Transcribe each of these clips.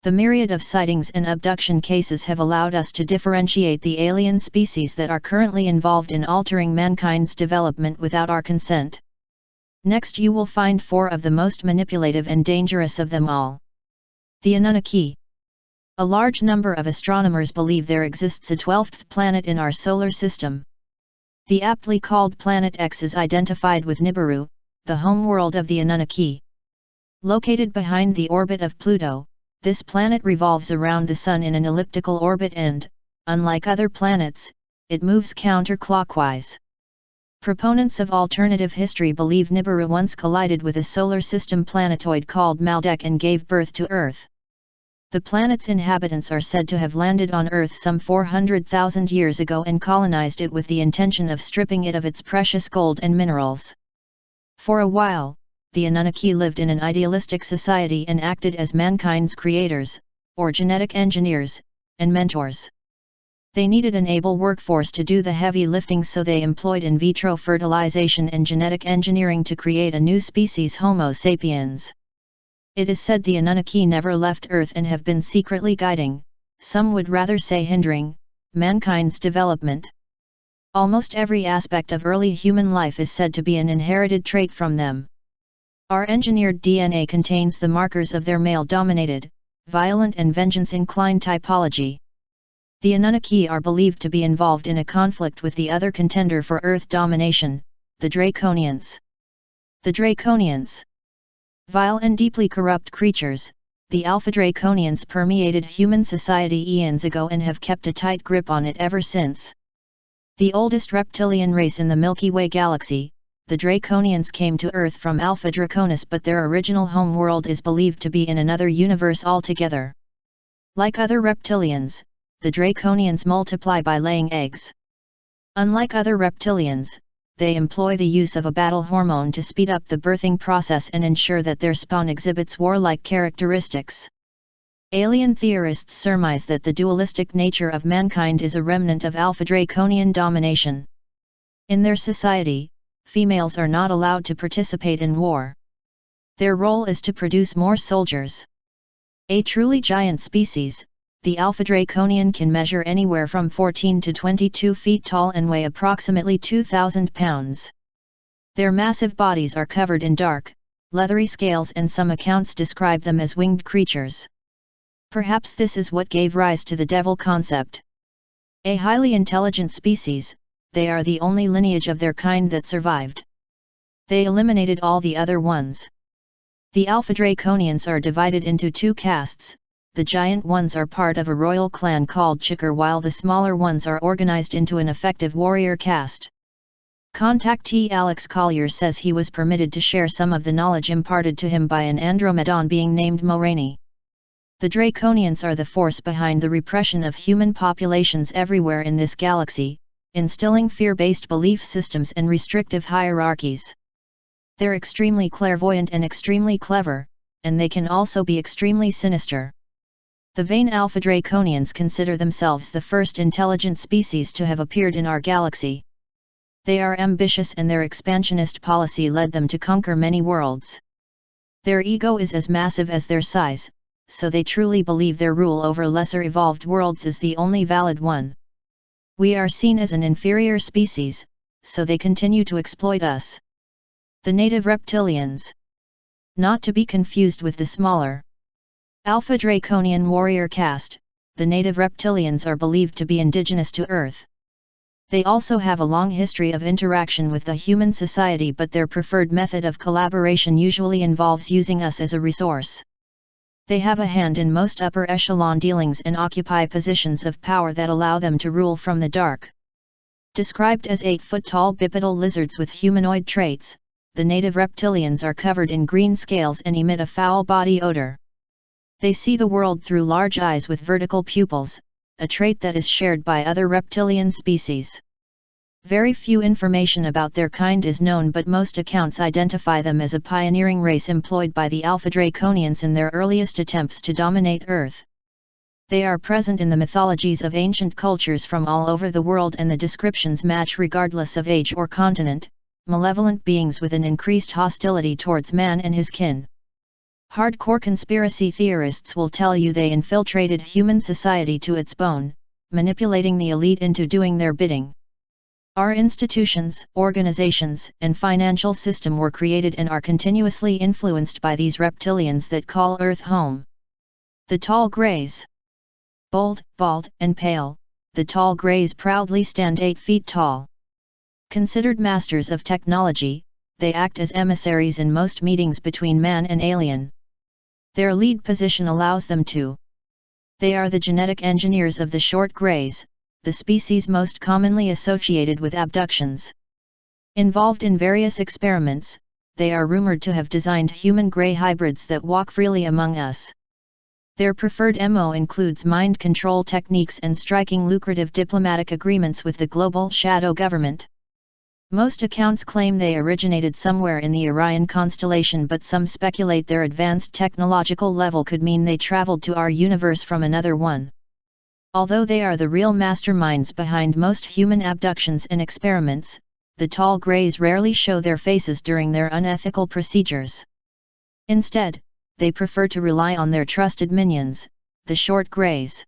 The myriad of sightings and abduction cases have allowed us to differentiate the alien species that are currently involved in altering mankind's development without our consent. Next you will find 4 of the most manipulative and dangerous of them all. The Anunnaki. A large number of astronomers believe there exists a 12th planet in our solar system. The aptly called Planet X is identified with Nibiru, the homeworld of the Anunnaki. Located behind the orbit of Pluto, this planet revolves around the Sun in an elliptical orbit and, unlike other planets, it moves counterclockwise. Proponents of alternative history believe Nibiru once collided with a solar system planetoid called Maldek and gave birth to Earth. The planet's inhabitants are said to have landed on Earth some 400,000 years ago and colonized it with the intention of stripping it of its precious gold and minerals. For a while, the Anunnaki lived in an idealistic society and acted as mankind's creators, or genetic engineers, and mentors. They needed an able workforce to do the heavy lifting, so they employed in vitro fertilization and genetic engineering to create a new species, Homo sapiens. It is said the Anunnaki never left Earth and have been secretly guiding, some would rather say hindering, mankind's development. Almost every aspect of early human life is said to be an inherited trait from them. Our engineered DNA contains the markers of their male-dominated, violent and vengeance-inclined typology. The Anunnaki are believed to be involved in a conflict with the other contender for Earth domination, the Draconians. The Draconians. Vile and deeply corrupt creatures, the Alpha Draconians permeated human society eons ago and have kept a tight grip on it ever since. The oldest reptilian race in the Milky Way galaxy, the Draconians came to Earth from Alpha Draconis, but their original home world is believed to be in another universe altogether. Like other reptilians, the Draconians multiply by laying eggs. Unlike other reptilians, they employ the use of a battle hormone to speed up the birthing process and ensure that their spawn exhibits warlike characteristics. Alien theorists surmise that the dualistic nature of mankind is a remnant of Alpha Draconian domination. In their society, females are not allowed to participate in war. Their role is to produce more soldiers. A truly giant species, the Alpha Draconian can measure anywhere from 14 to 22 feet tall and weigh approximately 2,000 pounds. Their massive bodies are covered in dark, leathery scales, and some accounts describe them as winged creatures. Perhaps this is what gave rise to the devil concept. A highly intelligent species, they are the only lineage of their kind that survived. They eliminated all the other ones. The Alpha Draconians are divided into 2 castes. The giant ones are part of a royal clan called Chikar, while the smaller ones are organized into an effective warrior caste. Contactee Alex Collier says he was permitted to share some of the knowledge imparted to him by an Andromedan being named Mulroney. The Draconians are the force behind the repression of human populations everywhere in this galaxy, instilling fear-based belief systems and restrictive hierarchies. They're extremely clairvoyant and extremely clever, and they can also be extremely sinister. The vain Alpha Draconians consider themselves the first intelligent species to have appeared in our galaxy. They are ambitious, and their expansionist policy led them to conquer many worlds. Their ego is as massive as their size, so they truly believe their rule over lesser evolved worlds is the only valid one. We are seen as an inferior species, so they continue to exploit us. The native reptilians. Not to be confused with the smaller Alpha Draconian warrior caste, the native reptilians are believed to be indigenous to Earth. They also have a long history of interaction with the human society, but their preferred method of collaboration usually involves using us as a resource. They have a hand in most upper echelon dealings and occupy positions of power that allow them to rule from the dark. Described as 8-foot-tall bipedal lizards with humanoid traits, the native reptilians are covered in green scales and emit a foul body odor. They see the world through large eyes with vertical pupils, a trait that is shared by other reptilian species. Very few information about their kind is known, but most accounts identify them as a pioneering race employed by the Alpha Draconians in their earliest attempts to dominate Earth. They are present in the mythologies of ancient cultures from all over the world, and the descriptions match regardless of age or continent, malevolent beings with an increased hostility towards man and his kin. Hardcore conspiracy theorists will tell you they infiltrated human society to its bone, manipulating the elite into doing their bidding. Our institutions, organizations, and financial system were created and are continuously influenced by these reptilians that call Earth home. The tall greys. Bold, bald, and pale, the tall greys proudly stand 8 feet tall. Considered masters of technology, they act as emissaries in most meetings between man and alien. Their lead position allows them to. They are the genetic engineers of the short greys, the species most commonly associated with abductions. Involved in various experiments, they are rumored to have designed human grey hybrids that walk freely among us. Their preferred MO includes mind control techniques and striking lucrative diplomatic agreements with the global shadow government. Most accounts claim they originated somewhere in the Orion constellation, but some speculate their advanced technological level could mean they traveled to our universe from another one. Although they are the real masterminds behind most human abductions and experiments, the tall greys rarely show their faces during their unethical procedures. Instead, they prefer to rely on their trusted minions, the short greys.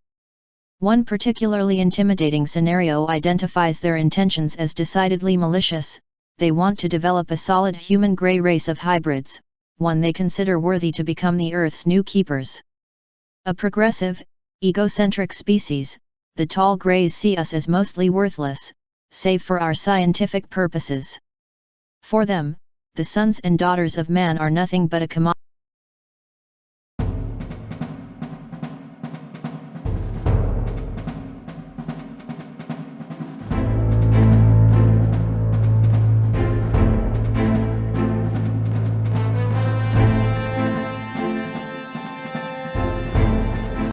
One particularly intimidating scenario identifies their intentions as decidedly malicious. They want to develop a solid human grey race of hybrids, one they consider worthy to become the Earth's new keepers. A progressive, egocentric species, the tall greys see us as mostly worthless, save for our scientific purposes. For them, the sons and daughters of man are nothing but a commodity.